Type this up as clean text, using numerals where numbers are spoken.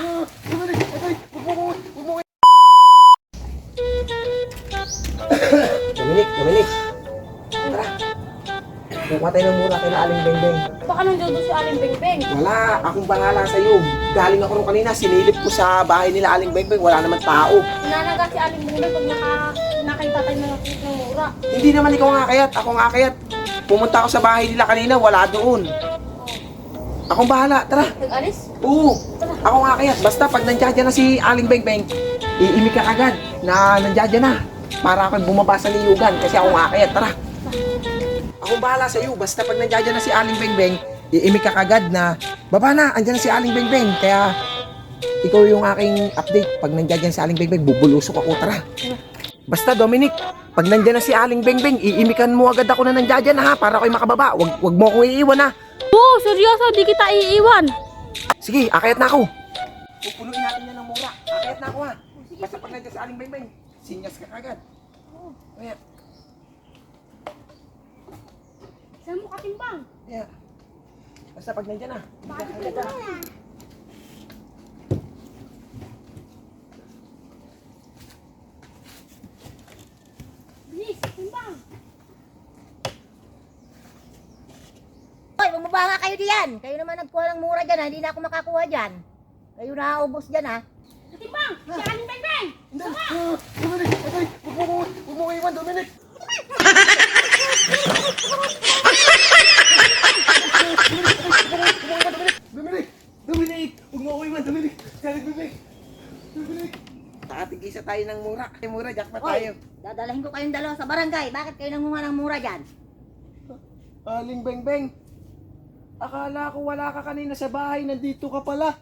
Dominic! Aray! Huwag mo! Dominic! Tara! Kukuha tayo ng mura kay na Aling Bengbeng. Baka nandiyo si Aling Bengbeng. Wala, akong bahala sa'yo. Galing ako nung kanina, sinilip ko sa bahay nila Aling Bengbeng, wala naman tao. Nanaga si Aling Bengbeng pag nakita tayo ng mura. Hindi naman ikaw ang akayat, ako ang akayat. Pumunta ako sa bahay nila kanina, wala doon. Akong bahala, tara. Nag-alis? Oo, ako ang akayat. Basta pag nandiyan na si Aling Bengbeng, iimik ka agad na nandiyan na. Para ako bumaba sa niyugan kasi ako ang akayat, tara. Akong bahala sa iyo, basta pag nandiyan na si Aling Bengbeng, iimik ka agad na, baba na, andyan na si Aling Bengbeng. Kaya, ikaw yung aking update. Pag nandiyan si Aling Bengbeng, bubulusok ako, tara. Basta Dominic, pag nandiyan na si Aling Bengbeng, iimikan mo agad ako na nandiyan na ha, para ako'y makababa. Wag mo akong iiwan ha. Oo, seryoso, di kita iiwan. Sige, akayat na ako. Pupuluin natin yan ng mura. Akayat na ako ha. Basta pag nandiyan si Aling Bengbeng, sinyas ka agad. Kaya, Saan mo katimbang? kaya. Basta pag nandiyan na. Bakit ka na? Bilis, timbang. Hoy, bumaba nga kayo diyan. Kayo naman nagkuha ng mura dyan ha. Hindi na ako makakuha dyan. Kayo nakaubos dyan ha. Katimbang, si Aling Bengbeng. Dominic, aray, huwag mo iwan, Dominic. Dominic, huwag mo ako iwan, Dominic. Dominic. Nakatigisa tayo ng mura. Mura, jackpot tayo. Hoy, dadalahin ko kayong dalawa sa barangay. Bakit kayo nangunga ng mura dyan? Aling Bengbeng, akala ko wala ka kanina sa bahay, nandito ka pala.